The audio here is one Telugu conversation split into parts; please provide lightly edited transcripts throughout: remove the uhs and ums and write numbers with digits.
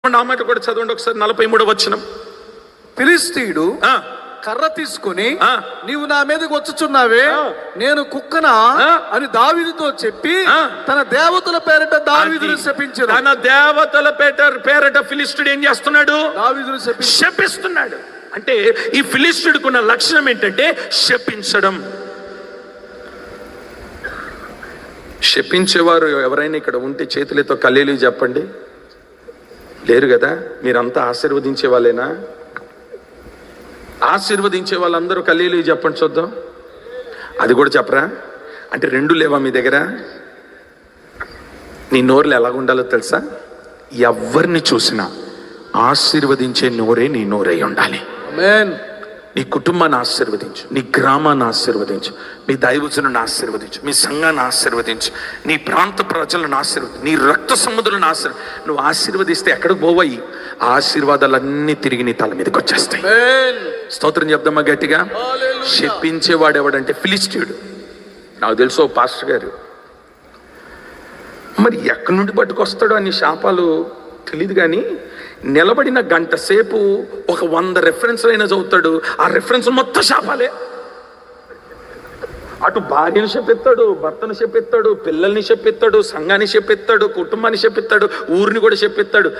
ఆ మాట కూడా చదవండి ఒకసారి. 43వ వచనం. ఫిలిష్తీయుడు కర్ర తీసుకుని, నీవు నా మీదకి వచ్చుచున్నావే, నేను కుక్కనా అని దావీదుతో చెప్పి తన దేవతల పేరిట దావీదును శపించాడు. తన దేవతల పేరిట ఫిలిష్తీయుడు ఏం చేస్తున్నాడు? దావీదును శపిస్తున్నాడు. అంటే ఈ ఫిలిష్తీయుడికున్న లక్షణం ఏంటంటే శపించడం. శపించేవారు ఎవరైనా ఇక్కడ ఉంటే చేతులతో కల్లేలు చెప్పండి. లేరు కదా? మీరంతా ఆశీర్వదించే వాళ్ళేనా? ఆశీర్వదించే వాళ్ళందరూ కల్లేలు చెప్పండి చూద్దాం. అది కూడా చెప్పరా? అంటే రెండు లేవా మీ దగ్గర? నీ నోరులు ఎలాగుండాలో తెలుసా? ఎవరిని చూసినా ఆశీర్వదించే నోరే నీ నోరై ఉండాలి. ఆమేన్. నీ కుటుంబాన్ని ఆశీర్వదించు, నీ గ్రామాన్ని ఆశీర్వదించు, మీ దైవజనుని ఆశీర్వదించు, మీ సంఘాన్ని ఆశీర్వదించు, నీ ప్రాంత ప్రజలను ఆశీర్వదించు, నీ రక్త సముద్రులను నువ్వు ఆశీర్వదిస్తే ఎక్కడికి పోవాయి? ఆ ఆశీర్వాదాలన్నీ తిరిగి నీ తల మీదకి వచ్చేస్తాయి. స్తోత్రం చెప్దామా గట్టిగా? శపించేవాడు ఎవడంటే ఫిలిష్తీయుడు. నాకు తెలుసు ఓ పాస్టర్ గారు, మరి ఎక్కడి నుండి పట్టుకొస్తాడో అన్ని శాపాలు తెలియదు, కానీ నిలబడిన గంట సేపు ఒక 100 రెఫరెన్స్లు అయినా చదువుతాడు. ఆ రెఫరెన్స్ మొత్తం శాపాలే. అటు భార్యను చెప్పిస్తాడు, భర్తను చెప్పిస్తాడు, పిల్లల్ని చెప్పిస్తాడు, సంఘాన్ని చెప్పిస్తాడు, కుటుంబాన్ని చెప్పిస్తాడు, ఊరిని కూడా చెప్పిస్తాడు.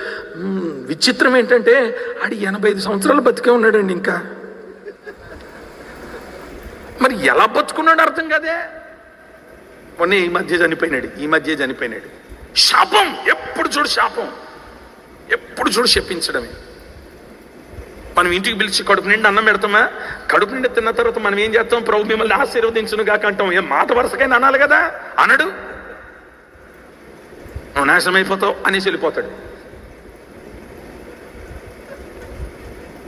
విచిత్రం ఏంటంటే ఆడి 85 సంవత్సరాలు బతికే ఉన్నాడండి. ఇంకా మరి ఎలా బతుకున్నాడు అర్థం కదే. మొన్న ఈ మధ్య చనిపోయినాడు. శాపం, ఎప్పుడు చూడు శాపం, ఎప్పుడు చూడు చెప్పించడమే. మనం ఇంటికి పిలిచి కడుపు నిండి అన్నం పెడతామా? కడుపు నిండి తిన్న తర్వాత మనం ఏం చేస్తాం? ప్రభు మిమ్మల్ని ఆశీర్వదించును గాక అంటాం. ఏం మాట వరుసకైనా అనాలి కదా? అనడు. నువ్వు నాశనం అయిపోతావు అనేసి వెళ్ళిపోతాడు.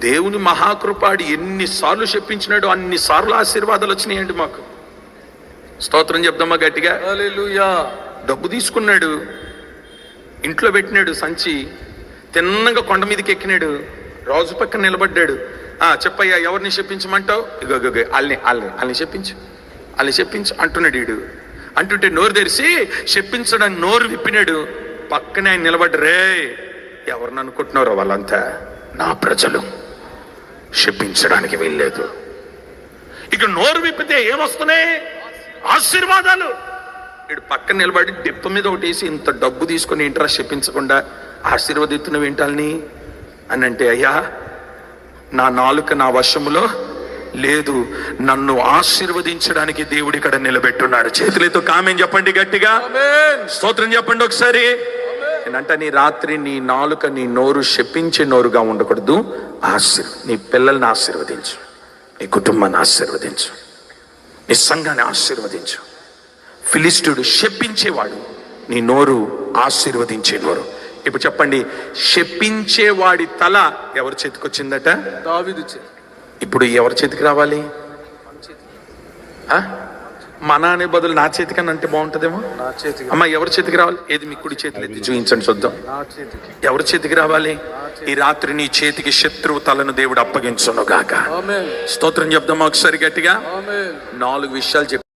దేవుని మహాకృపాడి ఎన్నిసార్లు చెప్పించినాడు, అన్నిసార్లు ఆశీర్వాదాలు వచ్చినాయండి మాకు. స్తోత్రం చెప్దామా గట్టిగా? హల్లెలూయా. డబ్బు తీసుకున్నాడు, ఇంట్లో పెట్టినాడు సంచి, తిన్నగా కొండ మీదకి ఎక్కినాడు, రాజు పక్కన నిలబడ్డాడు. చెప్పయ్యా, ఎవరిని చెప్పించమంటావు? ఇగో వాళ్ళని చెప్పించు అంటున్నాడు. వీడు అంటుంటే నోరు తెరిచి చెప్పించడానికి నోరు విప్పినాడు. పక్కనే ఆయన నిలబడ్డరే. ఎవరిని అనుకుంటున్నారో వాళ్ళంతా నా ప్రజలు, చెప్పించడానికి వెళ్ళలేదు. ఇక నోరు విప్పితే ఏమొస్తున్నాయి? ఆశీర్వాదాలు. వీడు పక్కన నిలబడి డిప్ప మీద ఒకటేసి, ఇంత డబ్బు తీసుకుని ఏంట్రా చెప్పించకుండా ఆశీర్వదిస్తున్నవి ఏంటాలని అని అంటే, అయ్యా నా నాలుక నా వశములో లేదు, నన్ను ఆశీర్వదించడానికి దేవుడు ఇక్కడ నిలబెట్టున్నాడు. చేతులతో కామెంట్ చెప్పండి గట్టిగా. స్తోత్రం చెప్పండి ఒకసారి. ఏంటంటే నీ రాత్రి నీ నాలుక, నీ నోరు శపించే నోరుగా ఉండకూడదు. నీ పిల్లల్ని ఆశీర్వదించు, నీ కుటుంబాన్ని ఆశీర్వదించు, నీ సంఘాన్ని ఆశీర్వదించు. ఫిలిష్తీయుడు శపించేవాడు, నీ నోరు ఆశీర్వదించే నోరు. ఇప్పుడు చెప్పండి, శపించేవాడి తల ఎవరి చేతికి వచ్చిందట? దావీదు చేతి. ఇప్పుడు ఎవరి చేతికి రావాలి? మన అనే బదులు నా చేతికన్నా అంటే బాగుంటుందేమో. నా చేతికి. అమ్మ ఎవరి చేతికి రావాలి? ఏది మీ కుడి చేతులు ఎత్తి చూపించండి చూద్దాం. ఎవరి చేతికి రావాలి? ఈ రాత్రి నీ చేతికి శత్రువు తలను దేవుడు అప్పగించును గాక. ఆమేన్. స్తోత్రం చెప్దామా ఒకసారి గట్టిగా? 4 విషయాలు చెప్పి